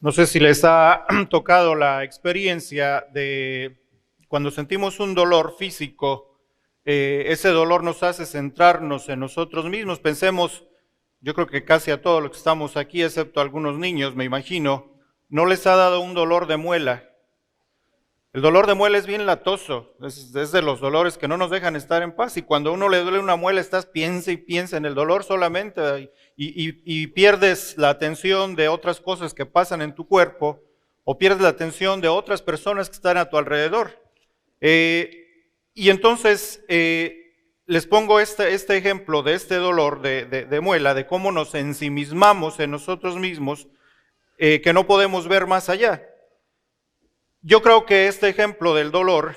No sé si les ha tocado la experiencia de cuando sentimos un dolor físico, ese dolor nos hace centrarnos en nosotros mismos. Pensemos, yo creo que casi a todos los que estamos aquí, excepto a algunos niños, me imagino, no les ha dado un dolor de muela. El dolor de muela es bien latoso, es de los dolores que no nos dejan estar en paz. Y cuando a uno le duele una muela, estás piensa y piensa en el dolor solamente y pierdes la atención de otras cosas que pasan en tu cuerpo o pierdes la atención de otras personas que están a tu alrededor. Y entonces les pongo este ejemplo de este dolor de muela, de cómo nos ensimismamos en nosotros mismos, que no podemos ver más allá. Yo creo que este ejemplo del dolor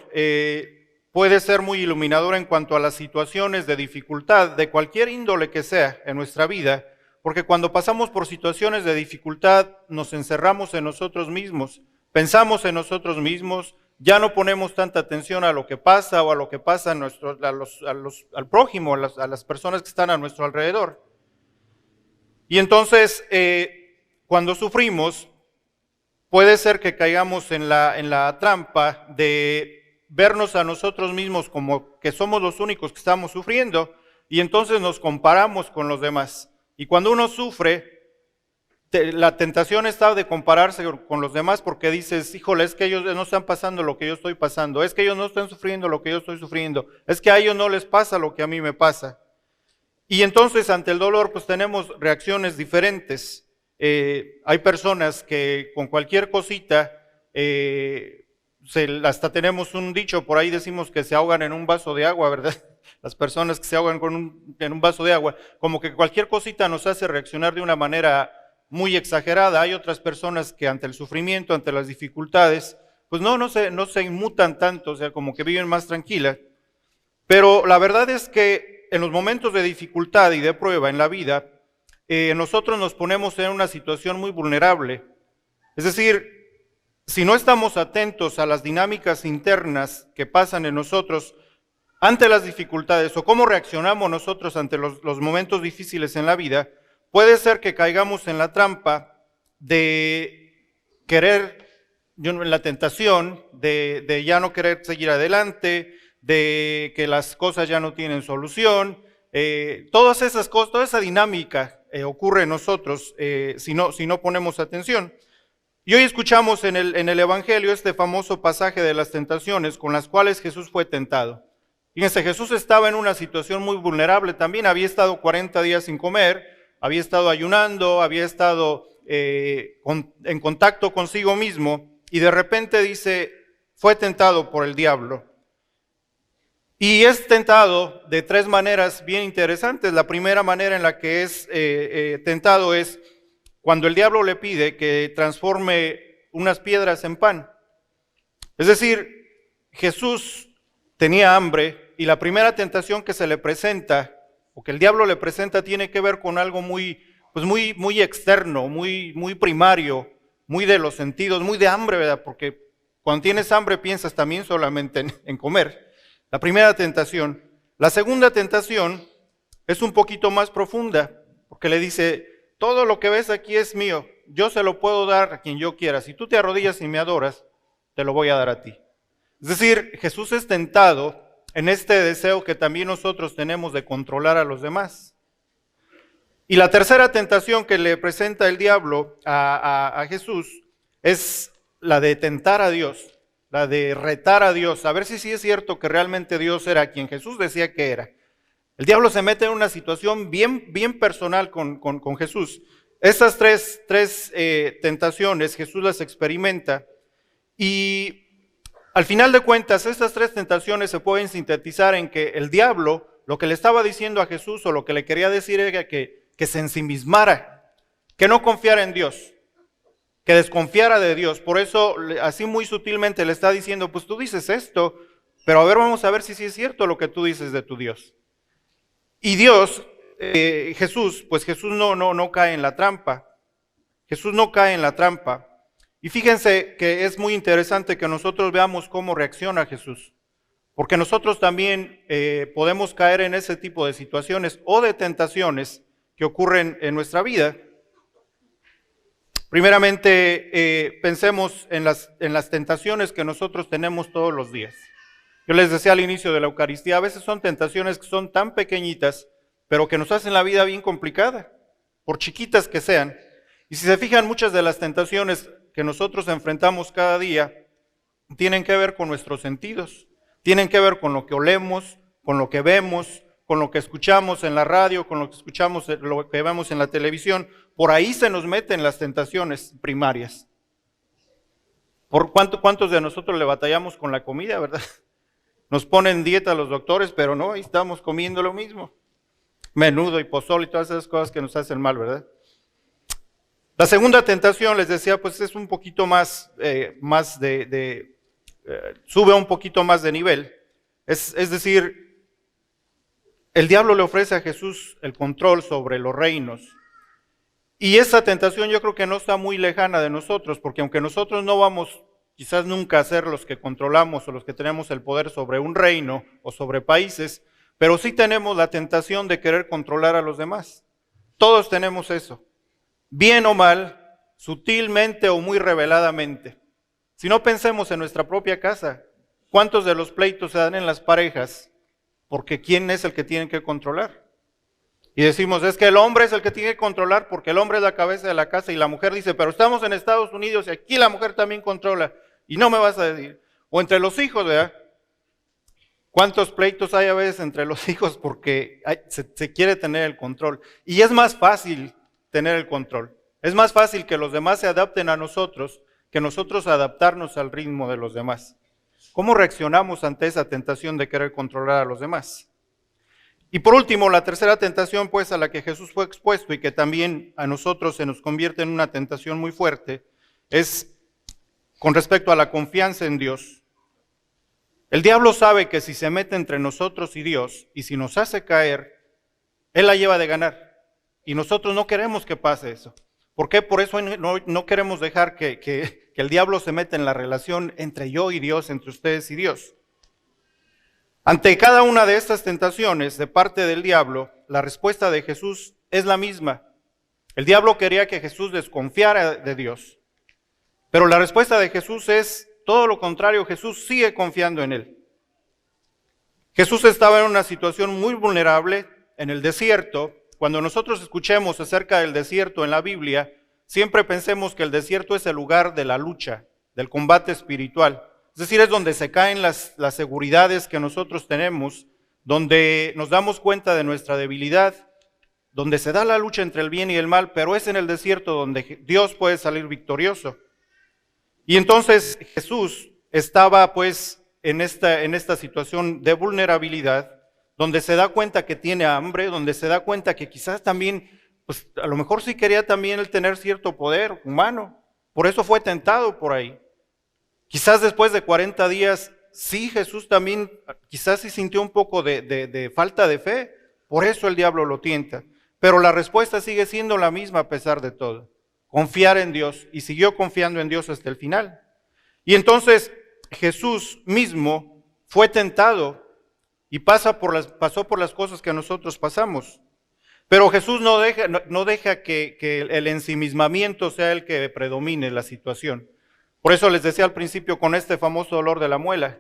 puede ser muy iluminador en cuanto a las situaciones de dificultad, de cualquier índole que sea en nuestra vida, porque cuando pasamos por situaciones de dificultad nos encerramos en nosotros mismos, pensamos en nosotros mismos, ya no ponemos tanta atención a lo que pasa o a lo que pasa al prójimo, a las personas que están a nuestro alrededor. Y entonces, cuando sufrimos, puede ser que caigamos en la trampa de vernos a nosotros mismos como que somos los únicos que estamos sufriendo y entonces nos comparamos con los demás. Y cuando uno sufre, la tentación está de compararse con los demás porque dices, híjole, es que ellos no están pasando lo que yo estoy pasando, es que ellos no están sufriendo lo que yo estoy sufriendo, es que a ellos no les pasa lo que a mí me pasa. Y entonces ante el dolor pues tenemos reacciones diferentes. Hay personas que con cualquier cosita, hasta tenemos un dicho, por ahí decimos que se ahogan en un vaso de agua, ¿verdad? Las personas que se ahogan en un vaso de agua, como que cualquier cosita nos hace reaccionar de una manera muy exagerada. Hay otras personas que ante el sufrimiento, ante las dificultades, pues no se inmutan tanto, o sea, como que viven más tranquilas. Pero la verdad es que en los momentos de dificultad y de prueba en la vida, nosotros nos ponemos en una situación muy vulnerable. Es decir, si no estamos atentos a las dinámicas internas que pasan en nosotros ante las dificultades o cómo reaccionamos nosotros ante los momentos difíciles en la vida, puede ser que caigamos en la trampa de querer, en la tentación de ya no querer seguir adelante, de que las cosas ya no tienen solución. Todas esas cosas, toda esa dinámica ocurre en nosotros si no ponemos atención. Y hoy escuchamos en el Evangelio este famoso pasaje de las tentaciones con las cuales Jesús fue tentado. Fíjense, Jesús estaba en una situación muy vulnerable también, había estado 40 días sin comer, había estado ayunando, había estado en contacto consigo mismo y de repente dice, fue tentado por el diablo. Y es tentado de tres maneras bien interesantes. La primera manera en la que es tentado es cuando el diablo le pide que transforme unas piedras en pan. Es decir, Jesús tenía hambre y la primera tentación que se le presenta, o que el diablo le presenta, tiene que ver con algo muy externo, muy primario, muy de los sentidos, muy de hambre, ¿verdad? Porque cuando tienes hambre piensas también solamente en comer. La primera tentación. La segunda tentación es un poquito más profunda, porque le dice, todo lo que ves aquí es mío, yo se lo puedo dar a quien yo quiera. Si tú te arrodillas y me adoras, te lo voy a dar a ti. Es decir, Jesús es tentado en este deseo que también nosotros tenemos de controlar a los demás. Y la tercera tentación que le presenta el diablo a Jesús es la de tentar a Dios, la de retar a Dios, a ver si sí es cierto que realmente Dios era quien Jesús decía que era. El diablo se mete en una situación bien personal con Jesús. Estas tres tentaciones Jesús las experimenta y al final de cuentas estas tres tentaciones se pueden sintetizar en que el diablo lo que le estaba diciendo a Jesús o lo que le quería decir era que se ensimismara, que no confiara en Dios, que desconfiara de Dios. Por eso así muy sutilmente le está diciendo, pues tú dices esto, pero a ver, vamos a ver si sí es cierto lo que tú dices de tu Dios. Y Dios, Jesús no cae en la trampa. Jesús no cae en la trampa. Y fíjense que es muy interesante que nosotros veamos cómo reacciona Jesús. Porque nosotros también podemos caer en ese tipo de situaciones o de tentaciones que ocurren en nuestra vida. Primeramente, pensemos en las tentaciones que nosotros tenemos todos los días. Yo les decía al inicio de la Eucaristía, a veces son tentaciones que son tan pequeñitas, pero que nos hacen la vida bien complicada, por chiquitas que sean. Y si se fijan, muchas de las tentaciones que nosotros enfrentamos cada día tienen que ver con nuestros sentidos, tienen que ver con lo que olemos, con lo que vemos, con lo que escuchamos en la radio, con lo que escuchamos, lo que vemos en la televisión. Por ahí se nos meten las tentaciones primarias. ¿Por cuántos de nosotros le batallamos con la comida, verdad? Nos ponen dieta los doctores, pero no, ahí estamos comiendo lo mismo. Menudo y pozole y todas esas cosas que nos hacen mal, ¿verdad? La segunda tentación, les decía, pues es un poquito más, sube un poquito más de nivel. Es decir, el diablo le ofrece a Jesús el control sobre los reinos. Y esa tentación yo creo que no está muy lejana de nosotros, porque aunque nosotros no vamos quizás nunca a ser los que controlamos o los que tenemos el poder sobre un reino o sobre países, pero sí tenemos la tentación de querer controlar a los demás. Todos tenemos eso, bien o mal, sutilmente o muy reveladamente. Si no, pensemos en nuestra propia casa, ¿cuántos de los pleitos se dan en las parejas? Porque ¿quién es el que tiene que controlar? Y decimos, es que el hombre es el que tiene que controlar porque el hombre es la cabeza de la casa, y la mujer dice, pero estamos en Estados Unidos y aquí la mujer también controla y no me vas a decir. O entre los hijos, ¿verdad? ¿Cuántos pleitos hay a veces entre los hijos porque se quiere tener el control? Y es más fácil tener el control. Es más fácil que los demás se adapten a nosotros que nosotros adaptarnos al ritmo de los demás. ¿Cómo reaccionamos ante esa tentación de querer controlar a los demás? Y por último, la tercera tentación, pues, a la que Jesús fue expuesto y que también a nosotros se nos convierte en una tentación muy fuerte, es con respecto a la confianza en Dios. El diablo sabe que si se mete entre nosotros y Dios, y si nos hace caer, él la lleva de ganar. Y nosotros no queremos que pase eso. ¿Por qué? Por eso no queremos dejar que el diablo se meta en la relación entre yo y Dios, entre ustedes y Dios. Ante cada una de estas tentaciones de parte del diablo, la respuesta de Jesús es la misma. El diablo quería que Jesús desconfiara de Dios, pero la respuesta de Jesús es todo lo contrario. Jesús sigue confiando en él. Jesús estaba en una situación muy vulnerable en el desierto. Cuando nosotros escuchemos acerca del desierto en la Biblia, siempre pensemos que el desierto es el lugar de la lucha, del combate espiritual. Es decir, es donde se caen las seguridades que nosotros tenemos, donde nos damos cuenta de nuestra debilidad, donde se da la lucha entre el bien y el mal, pero es en el desierto donde Dios puede salir victorioso. Y entonces Jesús estaba pues en esta situación de vulnerabilidad, donde se da cuenta que tiene hambre, donde se da cuenta que quizás también, pues a lo mejor sí quería también él tener cierto poder humano, por eso fue tentado por ahí. Quizás después de 40 días, sí, Jesús también quizás sí sintió un poco de falta de fe, por eso el diablo lo tienta. Pero la respuesta sigue siendo la misma a pesar de todo, confiar en Dios, y siguió confiando en Dios hasta el final. Y entonces Jesús mismo fue tentado y pasó por las cosas que nosotros pasamos. Pero Jesús no deja que el ensimismamiento sea el que predomine la situación. Por eso les decía al principio con este famoso dolor de la muela,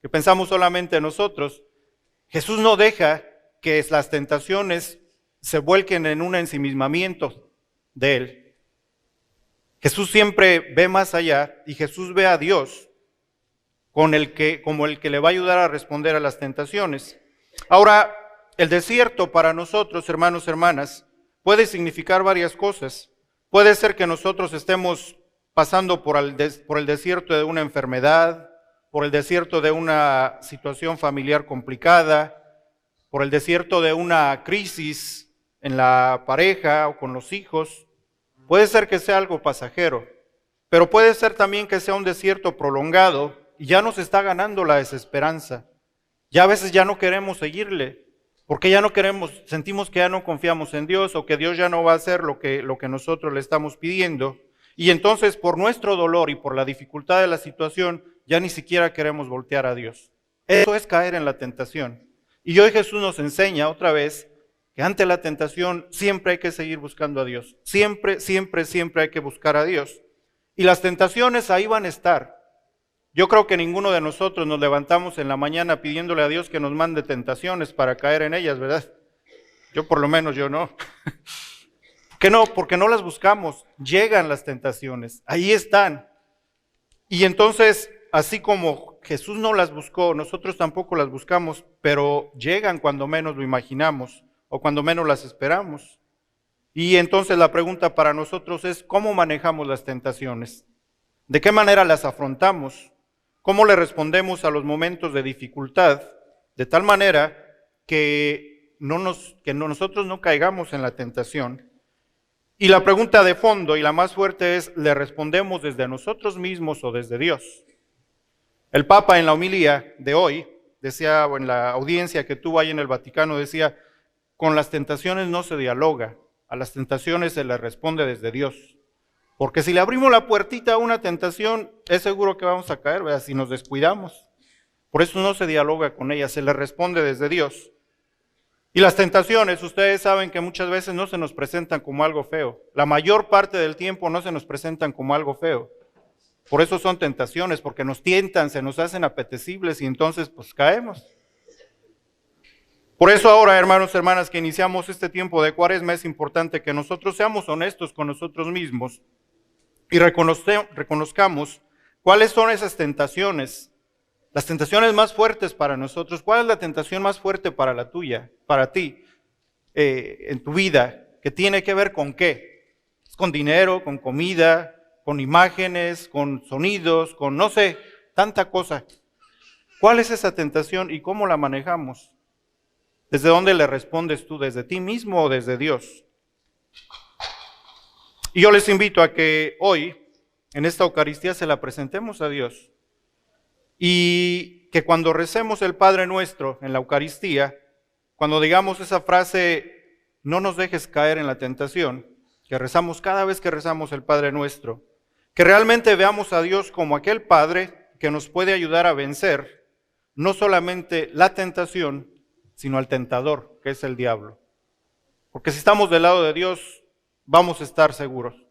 que pensamos solamente en nosotros. Jesús no deja que las tentaciones se vuelquen en un ensimismamiento de él. Jesús siempre ve más allá, y Jesús ve a Dios como el que le va a ayudar a responder a las tentaciones. Ahora, el desierto para nosotros, hermanos, hermanas, puede significar varias cosas. Puede ser que nosotros estemos pasando por el desierto de una enfermedad, por el desierto de una situación familiar complicada, por el desierto de una crisis en la pareja o con los hijos. Puede ser que sea algo pasajero, pero puede ser también que sea un desierto prolongado y ya nos está ganando la desesperanza. Ya a veces ya no queremos seguirle, porque sentimos que ya no confiamos en Dios, o que Dios ya no va a hacer lo que nosotros le estamos pidiendo. Y entonces por nuestro dolor y por la dificultad de la situación, ya ni siquiera queremos voltear a Dios. Eso es caer en la tentación. Y hoy Jesús nos enseña otra vez que ante la tentación siempre hay que seguir buscando a Dios. Siempre, siempre, siempre hay que buscar a Dios. Y las tentaciones ahí van a estar. Yo creo que ninguno de nosotros nos levantamos en la mañana pidiéndole a Dios que nos mande tentaciones para caer en ellas, ¿verdad? Yo por lo menos yo no. ¿Por qué no? Porque no las buscamos. Llegan las tentaciones, ahí están. Y entonces, así como Jesús no las buscó, nosotros tampoco las buscamos, pero llegan cuando menos lo imaginamos o cuando menos las esperamos. Y entonces la pregunta para nosotros es, ¿cómo manejamos las tentaciones? ¿De qué manera las afrontamos? ¿Cómo le respondemos a los momentos de dificultad? De tal manera que nosotros no caigamos en la tentación. Y la pregunta de fondo y la más fuerte es, ¿le respondemos desde nosotros mismos o desde Dios? El Papa en la homilía de hoy decía, o en la audiencia que tuvo ahí en el Vaticano, decía, con las tentaciones no se dialoga, a las tentaciones se les responde desde Dios. Porque si le abrimos la puertita a una tentación, es seguro que vamos a caer, ¿verdad? Si nos descuidamos. Por eso no se dialoga con ella, se le responde desde Dios. Y las tentaciones, ustedes saben que muchas veces no se nos presentan como algo feo. La mayor parte del tiempo no se nos presentan como algo feo. Por eso son tentaciones, porque nos tientan, se nos hacen apetecibles y entonces pues caemos. Por eso ahora, hermanos y hermanas, que iniciamos este tiempo de Cuaresma, es importante que nosotros seamos honestos con nosotros mismos y reconozcamos cuáles son esas tentaciones, las tentaciones más fuertes para nosotros. ¿Cuál es la tentación más fuerte para la tuya, para ti, en tu vida? ¿Que tiene que ver con qué? ¿Es con dinero, con comida, con imágenes, con sonidos, con no sé, tanta cosa? ¿Cuál es esa tentación y cómo la manejamos? ¿Desde dónde le respondes tú? ¿Desde ti mismo o desde Dios? Y yo les invito a que hoy, en esta Eucaristía, se la presentemos a Dios. Y que cuando recemos el Padre Nuestro en la Eucaristía, cuando digamos esa frase, no nos dejes caer en la tentación, que rezamos cada vez que rezamos el Padre Nuestro, que realmente veamos a Dios como aquel Padre que nos puede ayudar a vencer no solamente la tentación, sino al tentador, que es el diablo. Porque si estamos del lado de Dios, vamos a estar seguros.